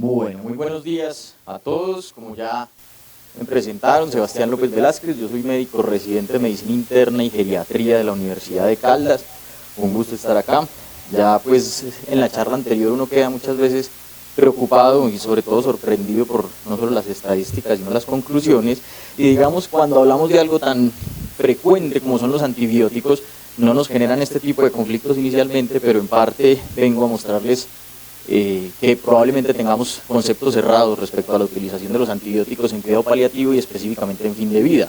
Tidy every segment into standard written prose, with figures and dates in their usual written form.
Bueno, muy buenos días a todos. Como ya me presentaron, Sebastián López Velázquez, yo soy médico residente de Medicina Interna y Geriatría de la Universidad de Caldas. Un gusto estar acá. Ya pues en la charla anterior uno queda muchas veces preocupado y sobre todo sorprendido por no solo las estadísticas sino las conclusiones, y digamos cuando hablamos de algo tan frecuente como son los antibióticos no nos generan este tipo de conflictos inicialmente, pero en parte vengo a mostrarles que probablemente tengamos conceptos errados respecto a la utilización de los antibióticos en cuidado paliativo y específicamente en fin de vida.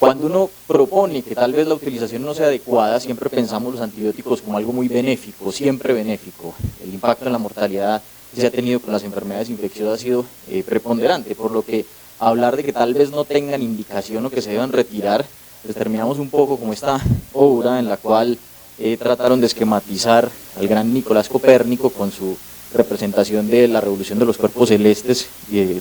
Cuando uno propone que tal vez la utilización no sea adecuada, siempre pensamos los antibióticos como algo muy benéfico, siempre benéfico. El impacto en la mortalidad que se ha tenido con las enfermedades infecciosas ha sido preponderante, por lo que hablar de que tal vez no tengan indicación o que se deban retirar, pues terminamos un poco como esta obra en la cual trataron de esquematizar al gran Nicolás Copérnico con su representación de la revolución de los cuerpos celestes,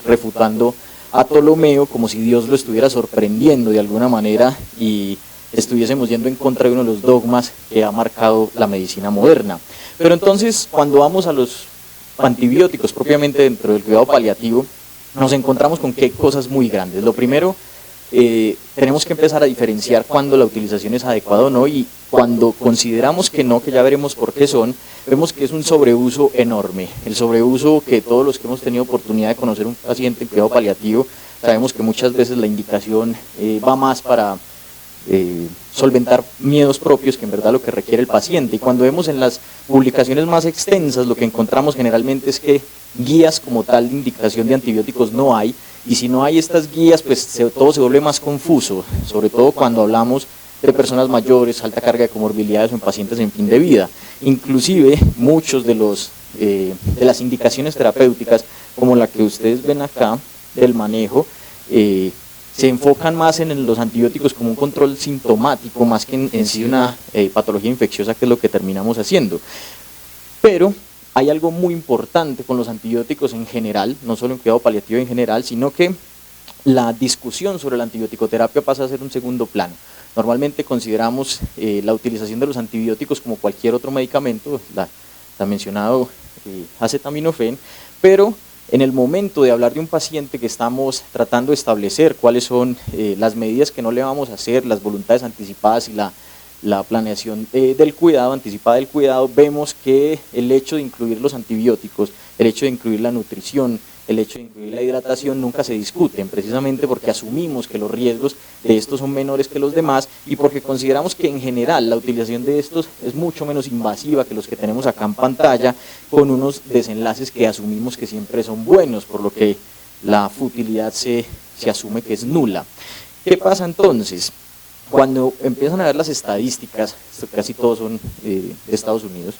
refutando a Ptolomeo como si Dios lo estuviera sorprendiendo de alguna manera y estuviésemos yendo en contra de uno de los dogmas que ha marcado la medicina moderna. Pero entonces, cuando vamos a los antibióticos propiamente dentro del cuidado paliativo, nos encontramos con que hay cosas muy grandes. Lo primero, tenemos que empezar a diferenciar cuando la utilización es adecuada o no, y cuando consideramos que no, que ya veremos por qué son, vemos que es un sobreuso enorme. El sobreuso que todos los que hemos tenido oportunidad de conocer un paciente en cuidado paliativo, sabemos que muchas veces la indicación va más para solventar miedos propios que en verdad lo que requiere el paciente. Y cuando vemos en las publicaciones más extensas, lo que encontramos generalmente es que guías como tal de indicación de antibióticos no hay, y si no hay estas guías, pues todo se vuelve más confuso, sobre todo cuando hablamos de personas mayores, alta carga de comorbilidades o en pacientes en fin de vida. Inclusive muchos de las indicaciones terapéuticas, como la que ustedes ven acá del manejo, se enfocan más en los antibióticos como un control sintomático, más que en sí una patología infecciosa, que es lo que terminamos haciendo. Pero hay algo muy importante con los antibióticos en general, no solo en cuidado paliativo en general, sino que la discusión sobre la antibioticoterapia pasa a ser un segundo plano. Normalmente consideramos la utilización de los antibióticos como cualquier otro medicamento, la mencionado acetaminofén, pero en el momento de hablar de un paciente que estamos tratando de establecer cuáles son las medidas que no le vamos a hacer, las voluntades anticipadas y la planeación del cuidado, anticipada del cuidado, vemos que el hecho de incluir los antibióticos, el hecho de incluir la nutrición, el hecho de incluir la hidratación nunca se discuten, precisamente porque asumimos que los riesgos de estos son menores que los demás y porque consideramos que en general la utilización de estos es mucho menos invasiva que los que tenemos acá en pantalla, con unos desenlaces que asumimos que siempre son buenos, por lo que la futilidad se asume que es nula. ¿Qué pasa entonces? Cuando empiezan a ver las estadísticas, casi todos son de Estados Unidos,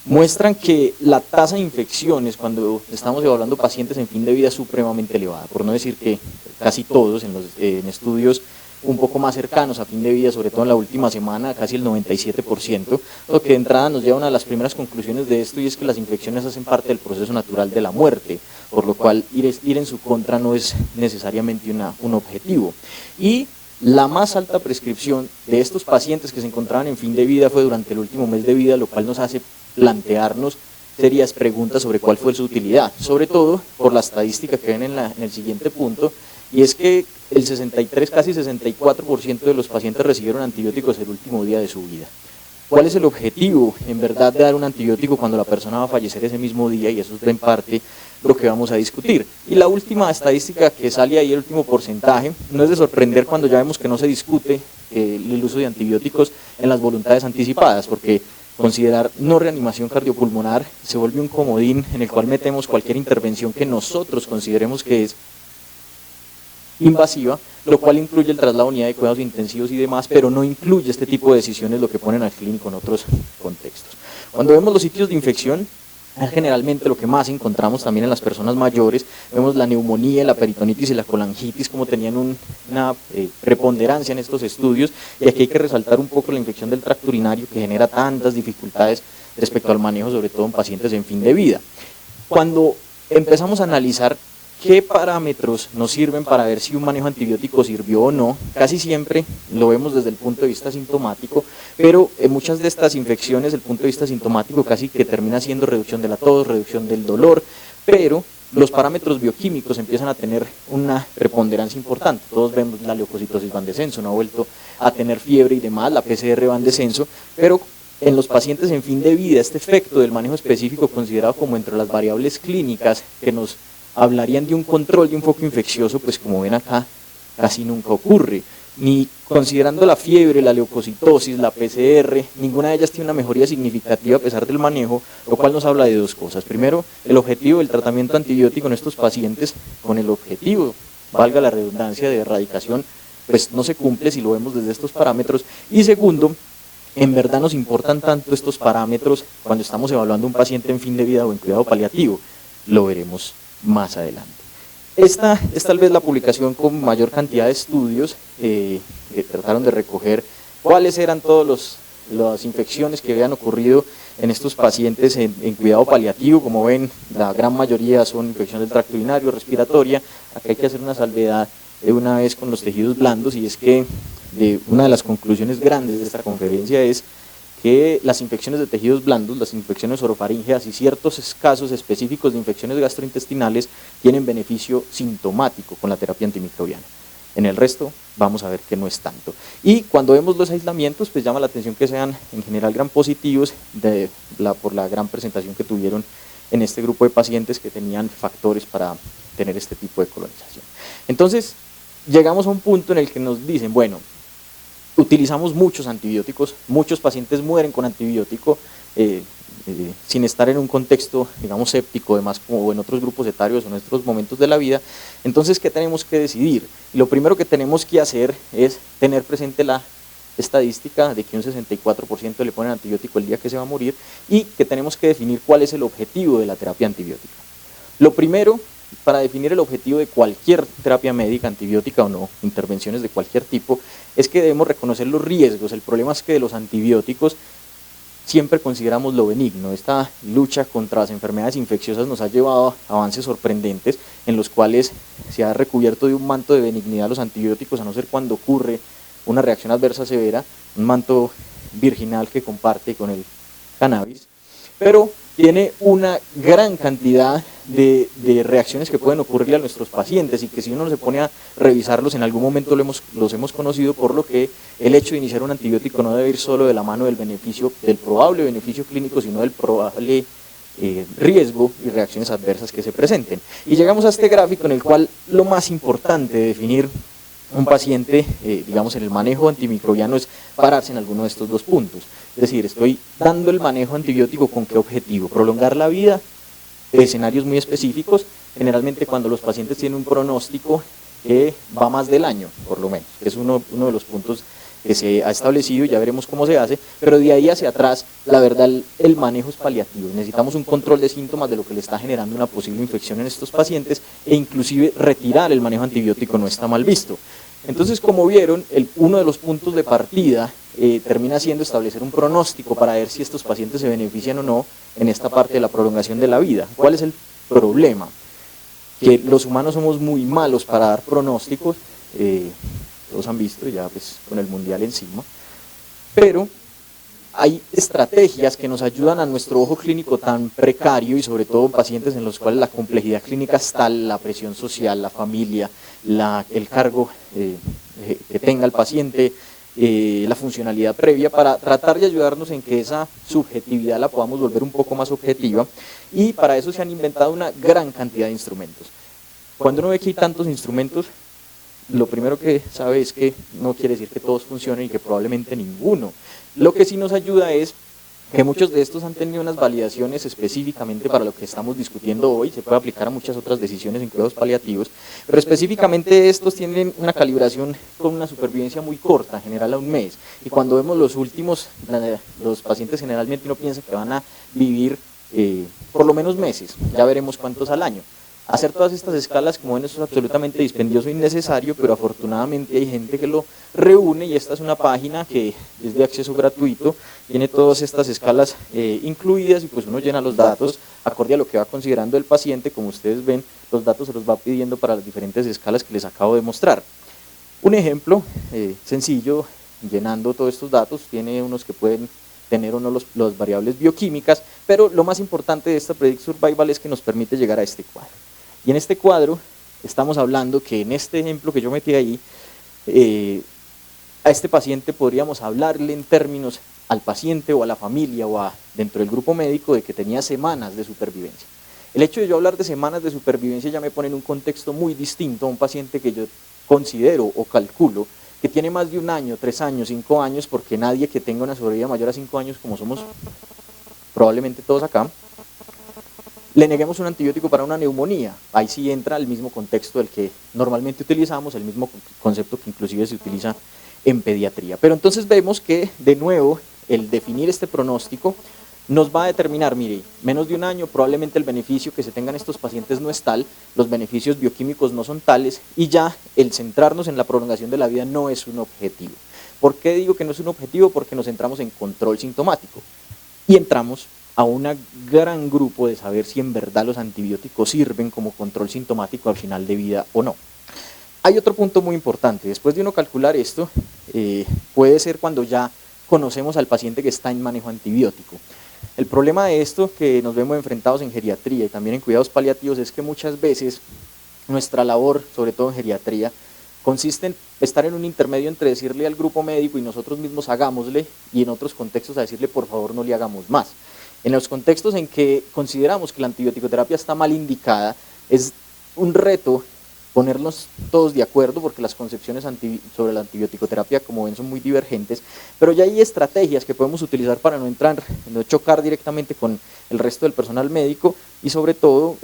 muestran que la tasa de infecciones cuando estamos evaluando pacientes en fin de vida es supremamente elevada, por no decir que casi todos en estudios un poco más cercanos a fin de vida, sobre todo en la última semana, casi el 97%, lo que de entrada nos lleva a una de las primeras conclusiones de esto, y es que las infecciones hacen parte del proceso natural de la muerte, por lo cual ir en su contra no es necesariamente un objetivo. Y la más alta prescripción de estos pacientes que se encontraban en fin de vida fue durante el último mes de vida, lo cual nos hace plantearnos serias preguntas sobre cuál fue su utilidad, sobre todo por la estadística que ven en el siguiente punto, y es que el 63, casi 64% de los pacientes recibieron antibióticos el último día de su vida. ¿Cuál es el objetivo, en verdad, de dar un antibiótico cuando la persona va a fallecer ese mismo día? Y eso es en parte lo que vamos a discutir. Y la última estadística que sale ahí, el último porcentaje, no es de sorprender cuando ya vemos que no se discute el uso de antibióticos en las voluntades anticipadas, porque considerar no reanimación cardiopulmonar se vuelve un comodín en el cual metemos cualquier intervención que nosotros consideremos que es invasiva, lo cual incluye el traslado a unidad de cuidados intensivos y demás, pero no incluye este tipo de decisiones, lo que ponen al clínico en otros contextos. Cuando vemos los sitios de infección, generalmente lo que más encontramos también en las personas mayores, vemos la neumonía, la peritonitis y la colangitis como tenían una preponderancia en estos estudios, y aquí hay que resaltar un poco la infección del tracto urinario que genera tantas dificultades respecto al manejo, sobre todo en pacientes en fin de vida. Cuando empezamos a analizar ¿qué parámetros nos sirven para ver si un manejo antibiótico sirvió o no? Casi siempre lo vemos desde el punto de vista sintomático, pero en muchas de estas infecciones el punto de vista sintomático casi que termina siendo reducción de la tos, reducción del dolor, pero los parámetros bioquímicos empiezan a tener una preponderancia importante. Todos vemos la leucocitosis va en descenso, no ha vuelto a tener fiebre y demás, la PCR va en descenso, pero en los pacientes en fin de vida, este efecto del manejo específico considerado como entre las variables clínicas que nos hablarían de un control de un foco infeccioso, pues como ven acá, casi nunca ocurre. Ni considerando la fiebre, la leucocitosis, la PCR, ninguna de ellas tiene una mejoría significativa a pesar del manejo, lo cual nos habla de dos cosas. Primero, el objetivo del tratamiento antibiótico en estos pacientes, con el objetivo, valga la redundancia, de erradicación, pues no se cumple si lo vemos desde estos parámetros. Y segundo, en verdad nos importan tanto estos parámetros cuando estamos evaluando un paciente en fin de vida o en cuidado paliativo. Lo veremos más adelante. Esta es tal vez la publicación con mayor cantidad de estudios que trataron de recoger cuáles eran todas las infecciones que habían ocurrido en estos pacientes en cuidado paliativo. Como ven, la gran mayoría son infecciones del tracto urinario, respiratoria. Acá hay que hacer una salvedad de una vez con los tejidos blandos, y es que una de las conclusiones grandes de esta conferencia es que las infecciones de tejidos blandos, las infecciones orofaríngeas y ciertos casos específicos de infecciones gastrointestinales tienen beneficio sintomático con la terapia antimicrobiana. En el resto vamos a ver que no es tanto. Y cuando vemos los aislamientos, pues llama la atención que sean en general gran positivos por la gran presentación que tuvieron en este grupo de pacientes que tenían factores para tener este tipo de colonización. Entonces, llegamos a un punto en el que nos dicen, bueno, utilizamos muchos antibióticos, muchos pacientes mueren con antibiótico sin estar en un contexto, digamos, séptico, además como en otros grupos etarios o en otros momentos de la vida. Entonces, ¿qué tenemos que decidir? Y lo primero que tenemos que hacer es tener presente la estadística de que un 64% le ponen antibiótico el día que se va a morir, y que tenemos que definir cuál es el objetivo de la terapia antibiótica. Lo primero, para definir el objetivo de cualquier terapia médica, antibiótica o no, intervenciones de cualquier tipo, es que debemos reconocer los riesgos. El problema es que de los antibióticos siempre consideramos lo benigno. Esta lucha contra las enfermedades infecciosas nos ha llevado a avances sorprendentes en los cuales se ha recubierto de un manto de benignidad los antibióticos, a no ser cuando ocurre una reacción adversa severa, un manto virginal que comparte con el cannabis, pero tiene una gran cantidad de reacciones que pueden ocurrirle a nuestros pacientes, y que si uno se pone a revisarlos en algún momento los hemos conocido, por lo que el hecho de iniciar un antibiótico no debe ir solo de la mano del probable beneficio clínico, sino del probable riesgo y reacciones adversas que se presenten. Y llegamos a este gráfico en el cual lo más importante de definir un paciente, digamos, en el manejo antimicrobiano es pararse en alguno de estos dos puntos. Es decir, estoy dando el manejo antibiótico ¿con qué objetivo? Prolongar la vida, escenarios muy específicos, generalmente cuando los pacientes tienen un pronóstico que va más del año, por lo menos, que es uno de los puntos que se ha establecido, y ya veremos cómo se hace, pero de ahí hacia atrás, la verdad, el manejo es paliativo. Necesitamos un control de síntomas de lo que le está generando una posible infección en estos pacientes, e inclusive retirar el manejo antibiótico no está mal visto. Entonces, como vieron, uno de los puntos de partida termina siendo establecer un pronóstico para ver si estos pacientes se benefician o no en esta parte de la prolongación de la vida. ¿Cuál es el problema? Que los humanos somos muy malos para dar pronósticos, todos han visto ya pues con el mundial encima, pero hay estrategias que nos ayudan a nuestro ojo clínico tan precario, y sobre todo en pacientes en los cuales la complejidad clínica es tal, la presión social, la familia, el cargo que tenga el paciente, la funcionalidad previa, para tratar de ayudarnos en que esa subjetividad la podamos volver un poco más objetiva, y para eso se han inventado una gran cantidad de instrumentos. Cuando uno ve que hay tantos instrumentos, lo primero que sabe es que no quiere decir que todos funcionen, y que probablemente ninguno. Lo que sí nos ayuda es que muchos de estos han tenido unas validaciones específicamente para lo que estamos discutiendo hoy. Se puede aplicar a muchas otras decisiones en cuidados paliativos, pero específicamente estos tienen una calibración con una supervivencia muy corta, en general a un mes, y cuando vemos los últimos, los pacientes generalmente uno piensa que van a vivir por lo menos meses, ya veremos cuántos al año. Hacer todas estas escalas, como ven, eso es absolutamente dispendioso e innecesario, pero afortunadamente hay gente que lo reúne, y esta es una página que es de acceso gratuito, tiene todas estas escalas incluidas, y pues uno llena los datos acorde a lo que va considerando el paciente. Como ustedes ven, los datos se los va pidiendo para las diferentes escalas que les acabo de mostrar. Un ejemplo sencillo, llenando todos estos datos, tiene unos que pueden tener o no las variables bioquímicas, pero lo más importante de esta Predict Survival es que nos permite llegar a este cuadro. Y en este cuadro estamos hablando que en este ejemplo que yo metí ahí, a este paciente podríamos hablarle en términos al paciente o a la familia o dentro del grupo médico de que tenía semanas de supervivencia. El hecho de yo hablar de semanas de supervivencia ya me pone en un contexto muy distinto a un paciente que yo considero o calculo que tiene más de 1 año, 3 años, 5 años, porque nadie que tenga una sobrevida mayor a 5 años, como somos probablemente todos acá, le neguemos un antibiótico para una neumonía. Ahí sí entra el mismo contexto del que normalmente utilizamos, el mismo concepto que inclusive se utiliza en pediatría. Pero entonces vemos que, de nuevo, el definir este pronóstico nos va a determinar, mire, menos de 1 año, probablemente el beneficio que se tengan estos pacientes no es tal, los beneficios bioquímicos no son tales, y ya el centrarnos en la prolongación de la vida no es un objetivo. ¿Por qué digo que no es un objetivo? Porque nos centramos en control sintomático, y entramos a un gran grupo de saber si en verdad los antibióticos sirven como control sintomático al final de vida o no. Hay otro punto muy importante, después de uno calcular esto, puede ser cuando ya conocemos al paciente que está en manejo antibiótico. El problema de esto que nos vemos enfrentados en geriatría y también en cuidados paliativos es que muchas veces nuestra labor, sobre todo en geriatría, consiste en estar en un intermedio entre decirle al grupo médico y nosotros mismos hagámosle, y en otros contextos a decirle por favor no le hagamos más. En los contextos en que consideramos que la antibioticoterapia está mal indicada, es un reto ponernos todos de acuerdo, porque las concepciones sobre la antibioticoterapia, como ven, son muy divergentes, pero ya hay estrategias que podemos utilizar para no chocar directamente con el resto del personal médico, y sobre todo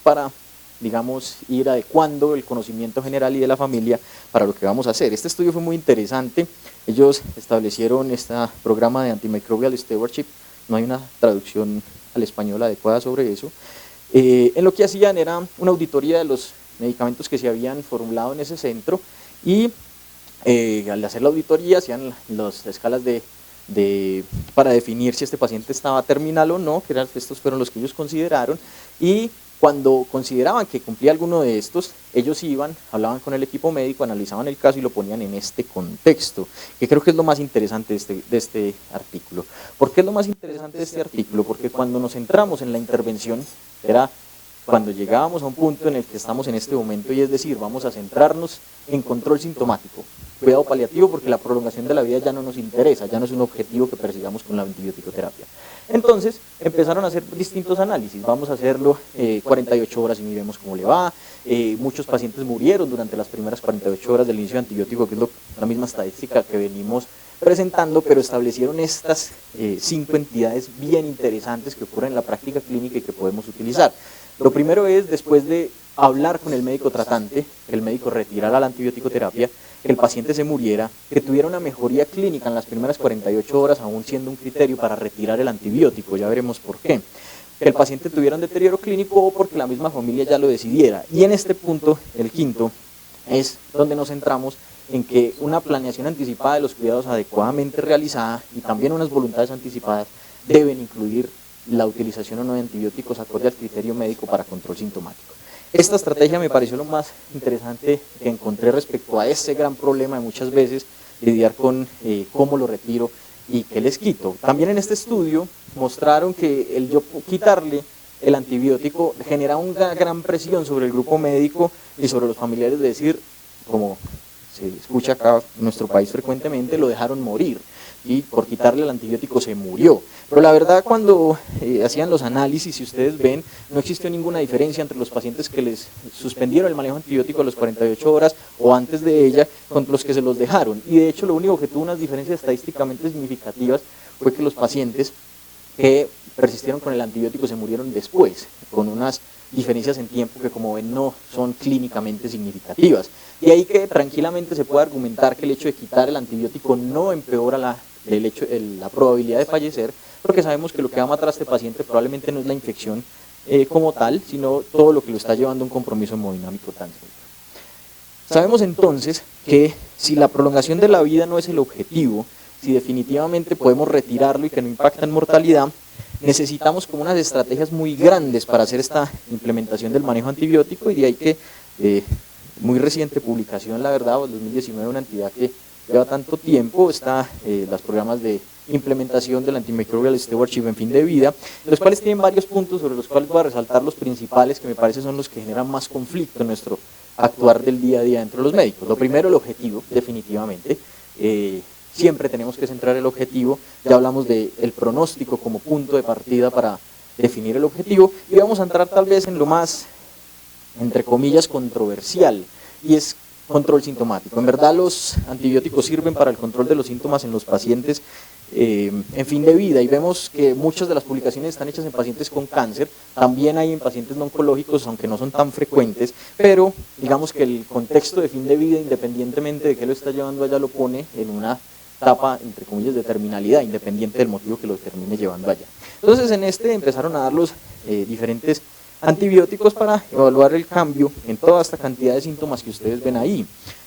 para, digamos, ir adecuando el conocimiento general y de la familia para lo que vamos a hacer. Este estudio fue muy interesante. Ellos establecieron este programa de Antimicrobial Stewardship, no hay una traducción al español adecuada sobre eso. En lo que hacían era una auditoría de los medicamentos que se habían formulado en ese centro, y al hacer la auditoría hacían las escalas para definir si este paciente estaba terminal o no, que estos fueron los que ellos consideraron, y cuando consideraban que cumplía alguno de estos, ellos iban, hablaban con el equipo médico, analizaban el caso y lo ponían en este contexto, que creo que es lo más interesante de este artículo. ¿Por qué es lo más interesante de este artículo? Porque cuando nos centramos en la intervención, era cuando llegábamos a un punto en el que estamos en este momento, y es decir, vamos a centrarnos en control sintomático, cuidado paliativo, porque la prolongación de la vida ya no nos interesa, ya no es un objetivo que persigamos con la antibioticoterapia. Entonces empezaron a hacer distintos análisis, vamos a hacerlo 48 horas y miremos cómo le va. Muchos pacientes murieron durante las primeras 48 horas del inicio de antibiótico, que es la misma estadística que venimos presentando, pero establecieron estas 5 entidades bien interesantes que ocurren en la práctica clínica y que podemos utilizar. Lo primero es, después de hablar con el médico tratante, que el médico retirara la antibioticoterapia, que el paciente se muriera, que tuviera una mejoría clínica en las primeras 48 horas, aún siendo un criterio para retirar el antibiótico, ya veremos por qué. Que el paciente tuviera un deterioro clínico o porque la misma familia ya lo decidiera. Y en este punto, el quinto, es donde nos centramos en que una planeación anticipada de los cuidados adecuadamente realizada y también unas voluntades anticipadas deben incluir la utilización o no de antibióticos acorde al criterio médico para control sintomático. Esta estrategia me pareció lo más interesante que encontré respecto a ese gran problema de muchas veces lidiar con cómo lo retiro y qué les quito. También en este estudio mostraron que el yo quitarle el antibiótico genera una gran presión sobre el grupo médico y sobre los familiares, de decir, como se escucha acá en nuestro país frecuentemente, lo dejaron morir, y por quitarle el antibiótico se murió. Pero la verdad, cuando hacían los análisis, si ustedes ven, no existió ninguna diferencia entre los pacientes que les suspendieron el manejo antibiótico a las 48 horas o antes de ella con los que se los dejaron. Y de hecho lo único que tuvo unas diferencias estadísticamente significativas fue que los pacientes que persistieron con el antibiótico se murieron después, con unas diferencias en tiempo que, como ven, no son clínicamente significativas. Y ahí que tranquilamente se puede argumentar que el hecho de quitar el antibiótico no empeora la probabilidad de fallecer, porque sabemos que lo que va a matar a este paciente probablemente no es la infección como tal, sino todo lo que lo está llevando a un compromiso hemodinámico tan severo. Sabemos entonces que si la prolongación de la vida no es el objetivo, si definitivamente podemos retirarlo y que no impacta en mortalidad, necesitamos como unas estrategias muy grandes para hacer esta implementación del manejo antibiótico, y de ahí que muy reciente publicación, la verdad, en 2019, una entidad que lleva tanto tiempo, está los programas de implementación del Antimicrobial Stewardship en fin de vida, los cuales tienen varios puntos sobre los cuales voy a resaltar los principales que me parece son los que generan más conflicto en nuestro actuar del día a día dentro de los médicos. Lo primero, el objetivo, definitivamente. Siempre tenemos que centrar el objetivo, ya hablamos del pronóstico como punto de partida para definir el objetivo, y vamos a entrar tal vez en lo más, entre comillas, controversial, y es control sintomático. En verdad los antibióticos sirven para el control de los síntomas en los pacientes en fin de vida, y vemos que muchas de las publicaciones están hechas en pacientes con cáncer, también hay en pacientes no oncológicos, aunque no son tan frecuentes, pero digamos que el contexto de fin de vida, independientemente de qué lo está llevando allá, lo pone en una etapa, entre comillas, de terminalidad, independiente del motivo que lo termine llevando allá. Entonces en este empezaron a dar los diferentes antibióticos para evaluar el cambio en toda esta cantidad de síntomas que ustedes ven ahí: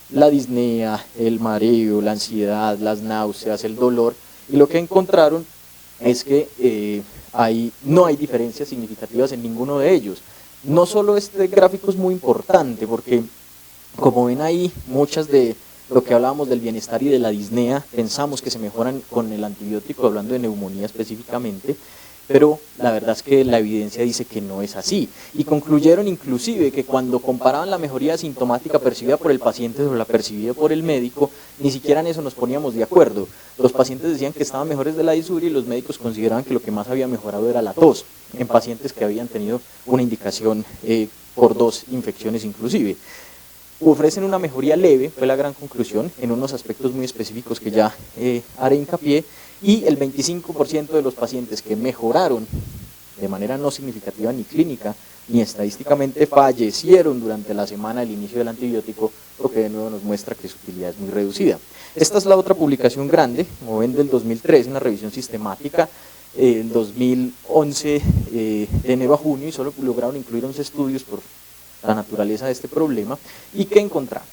la disnea, el mareo, la ansiedad, las náuseas, el dolor, y lo que encontraron es que no hay diferencias significativas en ninguno de ellos. No solo este gráfico es muy importante, porque como ven ahí, muchas de lo que hablábamos del bienestar y de la disnea, pensamos que se mejoran con el antibiótico, hablando de neumonía específicamente, pero la verdad es que la evidencia dice que no es así, y concluyeron inclusive que cuando comparaban la mejoría sintomática percibida por el paciente sobre la percibida por el médico, ni siquiera en eso nos poníamos de acuerdo. Los pacientes decían que estaban mejores de la disuria y los médicos consideraban que lo que más había mejorado era la tos, en pacientes que habían tenido una indicación por 2 infecciones inclusive. Ofrecen una mejoría leve, fue la gran conclusión, en unos aspectos muy específicos que ya haré hincapié, y el 25% de los pacientes que mejoraron de manera no significativa ni clínica ni estadísticamente fallecieron durante la semana del inicio del antibiótico, lo que de nuevo nos muestra que su utilidad es muy reducida. Esta es la otra publicación grande, como ven, del 2003, en la revisión sistemática, en 2011, de enero a junio, y solo lograron incluir 11 estudios por la naturaleza de este problema. ¿Y qué encontraron?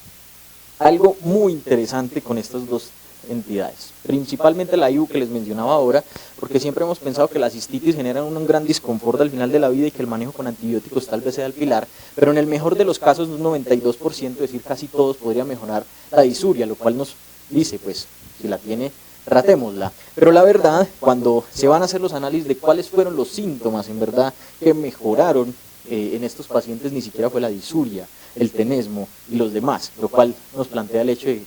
Algo muy interesante con estas dos entidades, principalmente la IBU que les mencionaba ahora, porque siempre hemos pensado que las cistitis generan un gran disconfort al final de la vida y que el manejo con antibióticos tal vez sea el pilar, pero en el mejor de los casos, un 92%, es decir, casi todos, podría mejorar la disuria, lo cual nos dice, pues, si la tiene, tratémosla. Pero la verdad, cuando se van a hacer los análisis de cuáles fueron los síntomas, en verdad, que mejoraron en estos pacientes, ni siquiera fue la disuria, el tenesmo y los demás, lo cual nos plantea el hecho de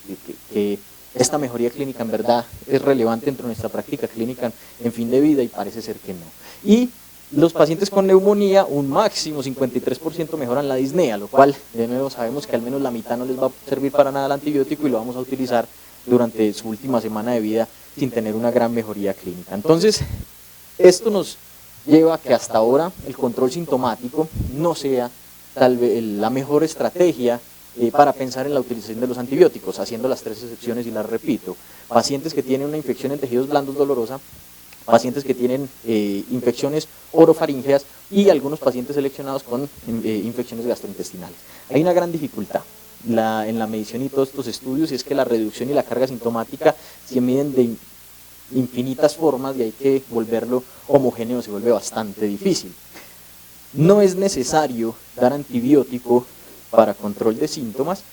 que esta mejoría clínica en verdad es relevante dentro de nuestra práctica clínica en fin de vida, y parece ser que no. Y los pacientes con neumonía, un máximo 53% mejoran la disnea, lo cual de nuevo sabemos que al menos la mitad no les va a servir para nada el antibiótico y lo vamos a utilizar durante su última semana de vida sin tener una gran mejoría clínica. Entonces, esto nos lleva a que hasta ahora el control sintomático no sea tal vez la mejor estrategia para pensar en la utilización de los antibióticos, haciendo las 3 excepciones y las repito: pacientes que tienen una infección en tejidos blandos dolorosa, pacientes que tienen infecciones orofaríngeas y algunos pacientes seleccionados con infecciones gastrointestinales. Hay una gran dificultad en la medición y todos estos estudios, y es que la reducción y la carga sintomática se miden de infinitas formas y hay que volverlo homogéneo, se vuelve bastante difícil. No es necesario dar antibiótico para control de síntomas.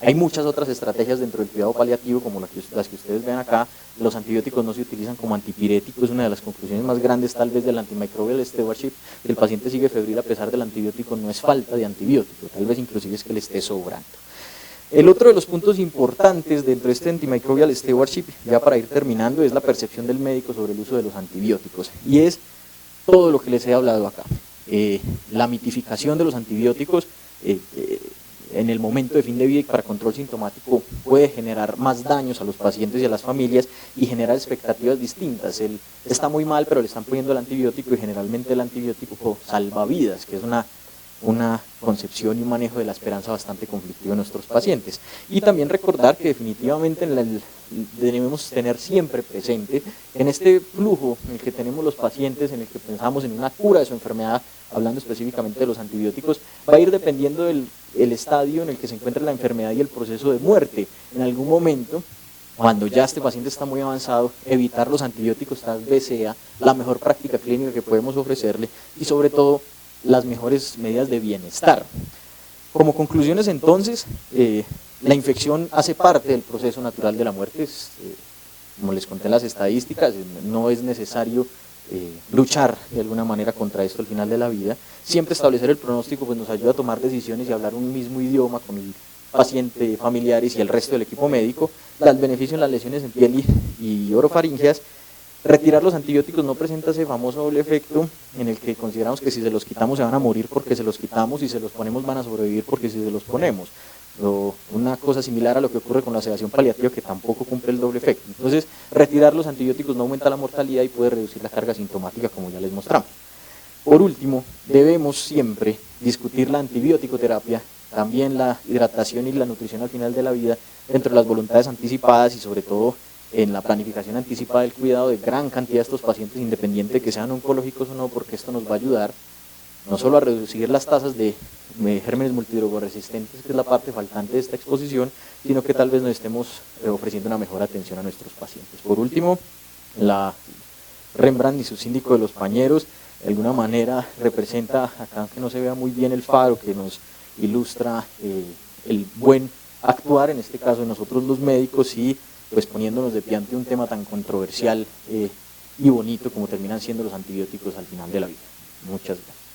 Hay muchas otras estrategias dentro del cuidado paliativo, como las que ustedes ven acá. Los antibióticos no se utilizan como antipirético, es una de las conclusiones más grandes tal vez del Antimicrobial Stewardship. El paciente sigue febril a pesar del antibiótico, no es falta de antibiótico, tal vez inclusive es que le esté sobrando. El otro de los puntos importantes dentro de este Antimicrobial Stewardship, ya para ir terminando, es la percepción del médico sobre el uso de los antibióticos, y es todo lo que les he hablado acá. La mitificación de los antibióticos en el momento de fin de vida y para control sintomático puede generar más daños a los pacientes y a las familias y generar expectativas distintas. Él está muy mal, pero le están poniendo el antibiótico, y generalmente el antibiótico salva vidas, que es una concepción y un manejo de la esperanza bastante conflictivo en nuestros pacientes. Y también recordar que definitivamente debemos tener siempre presente en este flujo en el que tenemos los pacientes, en el que pensamos en una cura de su enfermedad, hablando específicamente de los antibióticos, va a ir dependiendo del estadio en el que se encuentra la enfermedad y el proceso de muerte. En algún momento, cuando ya este paciente está muy avanzado, evitar los antibióticos tal vez sea la mejor práctica clínica que podemos ofrecerle, y sobre todo las mejores medidas de bienestar. Como conclusiones entonces, La infección hace parte del proceso natural de la muerte, como les conté en las estadísticas, no es necesario luchar de alguna manera contra esto al final de la vida. Siempre establecer el pronóstico pues, nos ayuda a tomar decisiones y hablar un mismo idioma con el paciente, familiares y el resto del equipo médico. Da el beneficio en las lesiones en piel y orofaringeas. Retirar los antibióticos no presenta ese famoso doble efecto en el que consideramos que si se los quitamos se van a morir porque se los quitamos y si se los ponemos van a sobrevivir porque si se los ponemos. Una cosa similar a lo que ocurre con la sedación paliativa, que tampoco cumple el doble efecto. Entonces, retirar los antibióticos no aumenta la mortalidad y puede reducir la carga sintomática, como ya les mostramos. Por último, debemos siempre discutir la antibiótico-terapia, también la hidratación y la nutrición al final de la vida, dentro de las voluntades anticipadas y sobre todo en la planificación anticipada del cuidado de gran cantidad de estos pacientes, independiente de que sean oncológicos o no, porque esto nos va a ayudar no solo a reducir las tasas de gérmenes multidrogoresistentes, que es la parte faltante de esta exposición, sino que tal vez nos estemos ofreciendo una mejor atención a nuestros pacientes. Por último, la Rembrandt y su síndico de los pañeros, de alguna manera representa, acá que no se vea muy bien el faro, que nos ilustra el buen actuar, en este caso de nosotros los médicos, y pues poniéndonos de pie ante un tema tan controversial y bonito como terminan siendo los antibióticos al final de la vida. Muchas gracias.